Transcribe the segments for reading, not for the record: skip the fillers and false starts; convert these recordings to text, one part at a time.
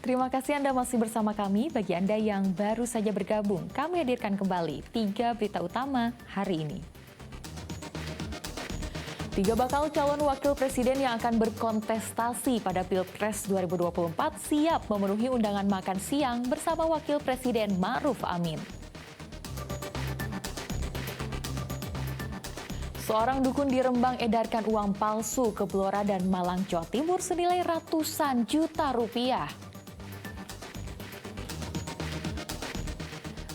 Terima kasih Anda masih bersama kami. Bagi Anda yang baru saja bergabung, kami hadirkan kembali 3 berita utama hari ini. 3 bakal calon wakil presiden yang akan berkontestasi pada Pilpres 2024 siap memenuhi undangan makan siang bersama Wakil Presiden Ma'ruf Amin. Seorang dukun di Rembang edarkan uang palsu ke Blora dan Malang, Jawa Timur senilai ratusan juta rupiah.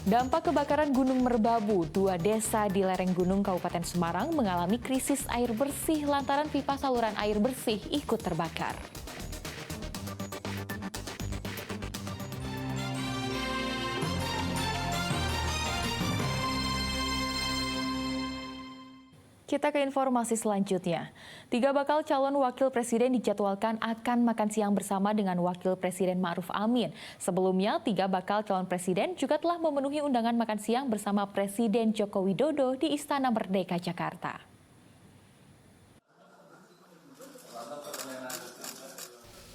Dampak kebakaran Gunung Merbabu, 2 desa di lereng Gunung Kabupaten Semarang mengalami krisis air bersih lantaran pipa saluran air bersih ikut terbakar. Kita ke informasi selanjutnya. 3 bakal calon wakil presiden dijadwalkan akan makan siang bersama dengan Wakil Presiden Ma'ruf Amin. Sebelumnya, 3 bakal calon presiden juga telah memenuhi undangan makan siang bersama Presiden Joko Widodo di Istana Merdeka, Jakarta.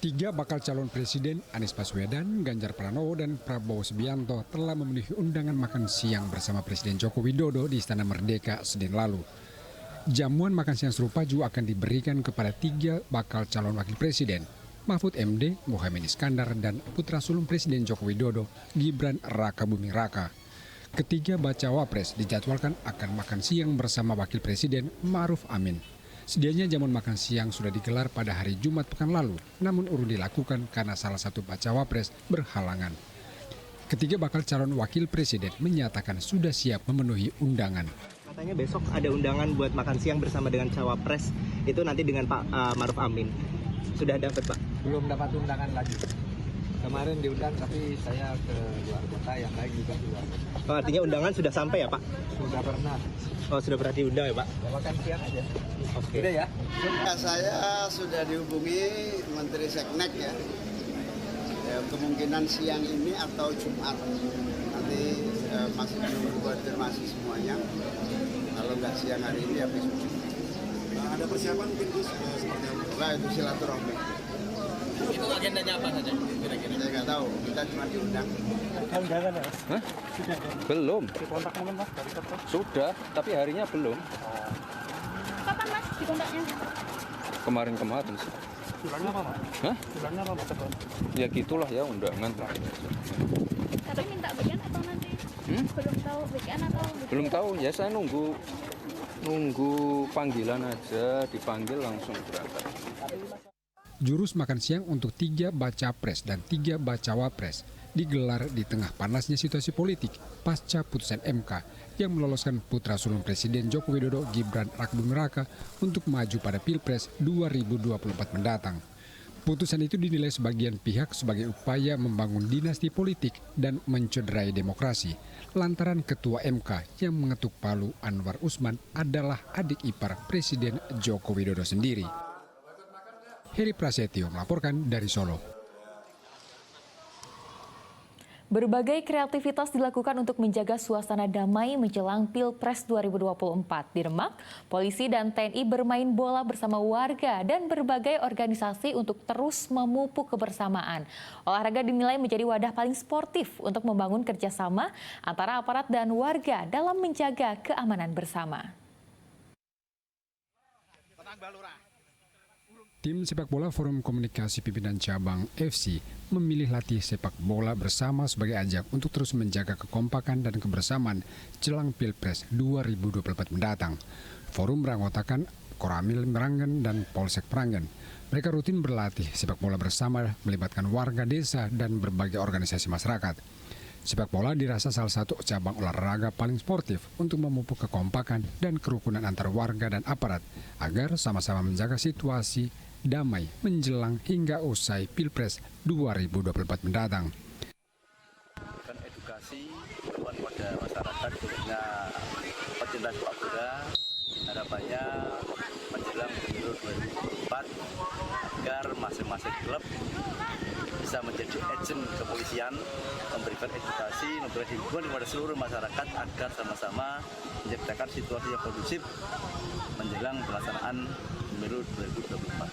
Tiga bakal calon presiden Anies Baswedan, Ganjar Pranowo, dan Prabowo Subianto telah memenuhi undangan makan siang bersama Presiden Joko Widodo di Istana Merdeka Senin lalu. Jamuan makan siang serupa juga akan diberikan kepada 3 bakal calon wakil presiden, Mahfud MD, Muhaimin Iskandar, dan putra sulung Presiden Joko Widodo, Gibran Raka Buming Raka. Ketiga bacawa pres dijadwalkan akan makan siang bersama Wakil Presiden Ma'ruf Amin. Sedianya jamuan makan siang sudah digelar pada hari Jumat pekan lalu, namun urung dilakukan karena salah satu bacawa pres berhalangan. Ketiga bakal calon wakil presiden menyatakan sudah siap memenuhi undangan. Katanya besok ada undangan buat makan siang bersama dengan cawapres, itu nanti dengan Pak Ma'ruf Amin. Sudah dapat, Pak? Belum dapat undangan lagi. Kemarin diundang tapi saya ke luar kota, yang lain juga di luar kota. Oh, artinya undangan sudah sampai ya, Pak? Sudah pernah. Oh, sudah pernah diundang ya, Pak? Makan siang aja. Oke. Udah ya? Saya sudah dihubungi Menteri Seknek ya, kemungkinan siang ini atau Jumat. Nanti masih menunggu konfirmasi semuanya. Kalau nggak siang hari ini ya besok. Ada persiapan mungkin Gus seperti apa? Nah itu silaturahmi. Itu agendanya apa saja kira-kira? Saya nggak tahu, kita cuma diundang. Undangan ya? Hah? Belum. Dikontak mungkin, Mas, dari Kertas? Sudah, tapi harinya belum. Kapan Mas dikontaknya? Kemarin-kemarin sih. Bulannya apa, Mas? Hah? Bulannya apa, Mas? Ya gitulah ya, undangan. Tapi minta weekend atau nanti? Belum tahu weekend atau? Belum tahu, ya saya nunggu panggilan aja, dipanggil langsung berangkat. Jurus makan siang untuk 3 baca pres dan 3 bacawa pres digelar di tengah panasnya situasi politik pasca putusan MK yang meloloskan putra sulung Presiden Joko Widodo, Gibran Raka Buming Raka, untuk maju pada Pilpres 2024 mendatang. Putusan itu dinilai sebagian pihak sebagai upaya membangun dinasti politik dan mencederai demokrasi, lantaran Ketua MK yang mengetuk palu Anwar Usman adalah adik ipar Presiden Joko Widodo sendiri. Heri Prasetyo melaporkan dari Solo. Berbagai kreativitas dilakukan untuk menjaga suasana damai menjelang Pilpres 2024. Di Demak, polisi dan TNI bermain bola bersama warga dan berbagai organisasi untuk terus memupuk kebersamaan. Olahraga dinilai menjadi wadah paling sportif untuk membangun kerjasama antara aparat dan warga dalam menjaga keamanan bersama. Tim sepak bola Forum Komunikasi Pimpinan Cabang FC memilih latih sepak bola bersama sebagai ajang untuk terus menjaga kekompakan dan kebersamaan jelang Pilpres 2024 mendatang. Forum beranggotakan Koramil Meranggen dan Polsek Meranggen. Mereka rutin berlatih sepak bola bersama melibatkan warga desa dan berbagai organisasi masyarakat. Sepak bola dirasa salah satu cabang olahraga paling sportif untuk memupuk kekompakan dan kerukunan antar warga dan aparat agar sama-sama menjaga situasi damai menjelang hingga usai Pilpres 2024 mendatang. Dan edukasi kepada masyarakat khususnya pecinta sepak bola, harapannya menjelang pemilu 2024 agar masing-masing klub bisa menjadi agen kepolisian, memberikan edukasi, memberikan himbauan kepada seluruh masyarakat agar sama-sama menciptakan situasi yang kondusif menjelang pelaksanaan pemilu 2024.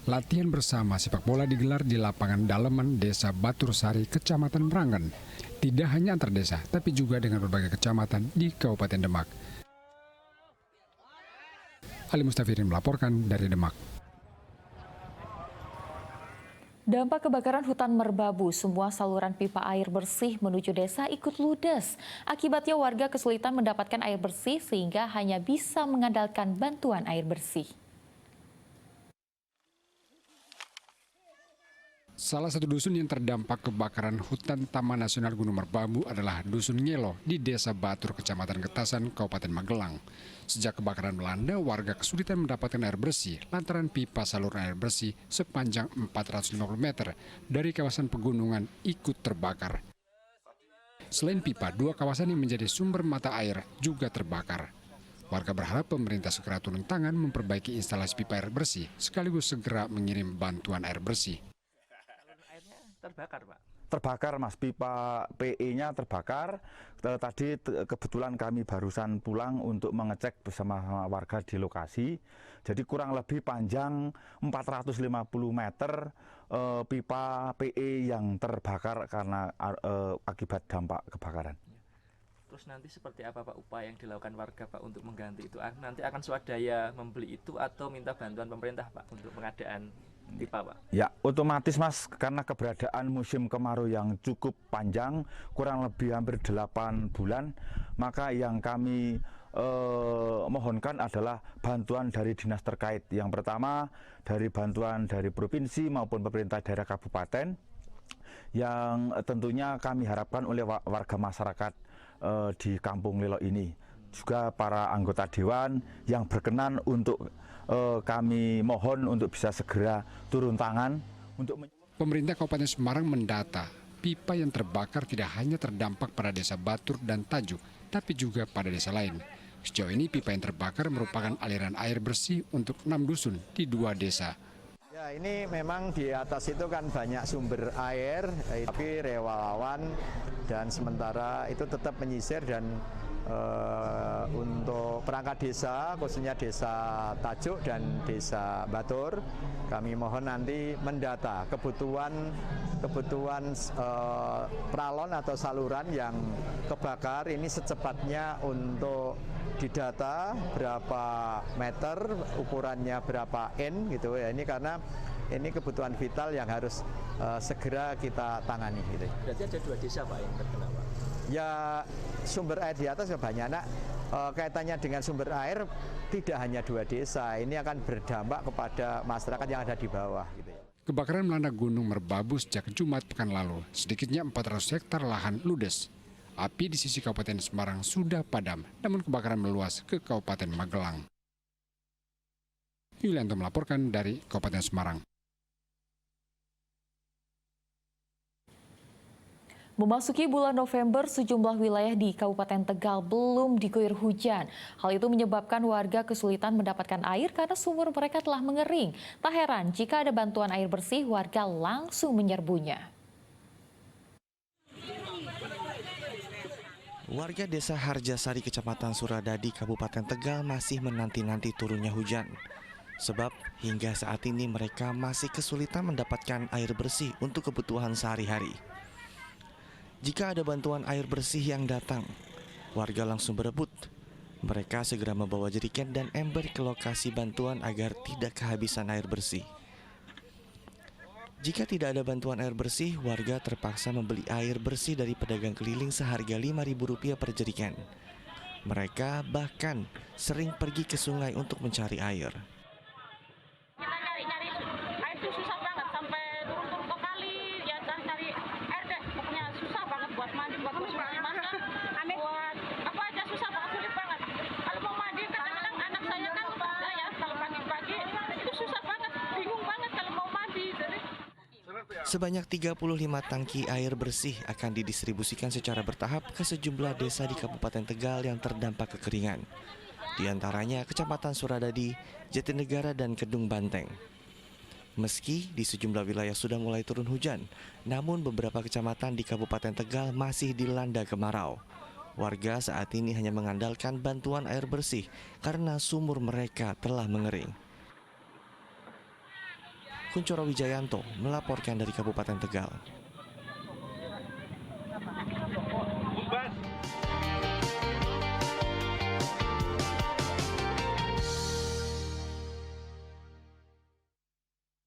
Latihan bersama sepak bola digelar di lapangan Daleman, Desa Batursari, Kecamatan Meranggen. Tidak hanya antar desa, tapi juga dengan berbagai kecamatan di Kabupaten Demak. Ali Mustafirin melaporkan dari Demak. Dampak kebakaran hutan Merbabu, semua saluran pipa air bersih menuju desa ikut ludes. Akibatnya warga kesulitan mendapatkan air bersih sehingga hanya bisa mengandalkan bantuan air bersih. Salah satu dusun yang terdampak kebakaran hutan Taman Nasional Gunung Merbabu adalah Dusun Ngelo di Desa Batur, Kecamatan Getasan, Kabupaten Magelang. Sejak kebakaran melanda, warga kesulitan mendapatkan air bersih lantaran pipa saluran air bersih sepanjang 450 meter dari kawasan pegunungan ikut terbakar. Selain pipa, 2 kawasan yang menjadi sumber mata air juga terbakar. Warga berharap pemerintah segera turun tangan memperbaiki instalasi pipa air bersih sekaligus segera mengirim bantuan air bersih. Terbakar, Pak. Terbakar, Mas. Pipa PE-nya terbakar. Tadi kebetulan kami barusan pulang untuk mengecek bersama warga di lokasi. Jadi kurang lebih panjang 450 meter pipa PE yang terbakar karena akibat dampak kebakaran. Terus nanti seperti apa, Pak, upaya yang dilakukan warga, Pak, untuk mengganti itu? Nanti akan swadaya membeli itu atau minta bantuan pemerintah, Pak, untuk pengadaan pipa, Pak? Ya, otomatis, Mas, karena keberadaan musim kemarau yang cukup panjang, kurang lebih hampir 8 bulan, maka yang kami mohonkan adalah bantuan dari dinas terkait. Yang pertama, dari bantuan dari provinsi maupun pemerintah daerah kabupaten, yang tentunya kami harapkan oleh warga masyarakat di Kampung Lelo ini. Juga para anggota dewan yang berkenan untuk kami mohon untuk bisa segera turun tangan untuk Pemerintah Kabupaten Semarang mendata pipa yang terbakar tidak hanya terdampak pada Desa Batur dan Tajuk, tapi juga pada desa lain. Sejauh ini pipa yang terbakar merupakan aliran air bersih untuk 6 dusun di 2 desa. Ya, ini memang di atas itu kan banyak sumber air, tapi relawan dan sementara itu tetap menyisir dan untuk perangkat desa, khususnya Desa Tajuk dan Desa Batur, kami mohon nanti mendata kebutuhan pralon atau saluran yang kebakar ini secepatnya untuk didata berapa meter, ukurannya berapa N gitu ya. Ini karena ini kebutuhan vital yang harus segera kita tangani gitu. Berarti ada 2 desa, Pak, yang terkena, Pak? Ya, sumber air di atas banyak. Kaitannya dengan sumber air tidak hanya 2 desa, ini akan berdampak kepada masyarakat yang ada di bawah gitu ya. Kebakaran melanda Gunung Merbabu sejak Jumat pekan lalu. Sedikitnya 400 hektar lahan ludes. Api di sisi Kabupaten Semarang sudah padam, namun kebakaran meluas ke Kabupaten Magelang. Yulianto melaporkan dari Kabupaten Semarang. Memasuki bulan November, sejumlah wilayah di Kabupaten Tegal belum diguyur hujan. Hal itu menyebabkan warga kesulitan mendapatkan air karena sumur mereka telah mengering. Tak heran jika ada bantuan air bersih, warga langsung menyerbunya. Warga Desa Harjasari, Kecamatan Suradadi, Kabupaten Tegal masih menanti-nanti turunnya hujan. Sebab hingga saat ini mereka masih kesulitan mendapatkan air bersih untuk kebutuhan sehari-hari. Jika ada bantuan air bersih yang datang, warga langsung berebut. Mereka segera membawa jerigen dan ember ke lokasi bantuan agar tidak kehabisan air bersih. Jika tidak ada bantuan air bersih, warga terpaksa membeli air bersih dari pedagang keliling seharga Rp5.000 per jerigen. Mereka bahkan sering pergi ke sungai untuk mencari air. Kita nyari-nyari air itu susah banget, sampai turun-turun ke kali, ya cari air deh. Pokoknya susah banget buat mandi, buat cuci masak, buat apa aja susah banget, sulit banget. Kalau mau mandi, kadang-kadang anak saya kan bekerja ya, kalau pagi-pagi itu susah banget, bingung banget kalau mau mandi. Sebanyak 35 tangki air bersih akan didistribusikan secara bertahap ke sejumlah desa di Kabupaten Tegal yang terdampak kekeringan. Di antaranya Kecamatan Suradadi, Jatinegara, dan Kedung Banteng. Meski di sejumlah wilayah sudah mulai turun hujan, namun beberapa kecamatan di Kabupaten Tegal masih dilanda kemarau. Warga saat ini hanya mengandalkan bantuan air bersih karena sumur mereka telah mengering. Kuncoro Wijayanto melaporkan dari Kabupaten Tegal.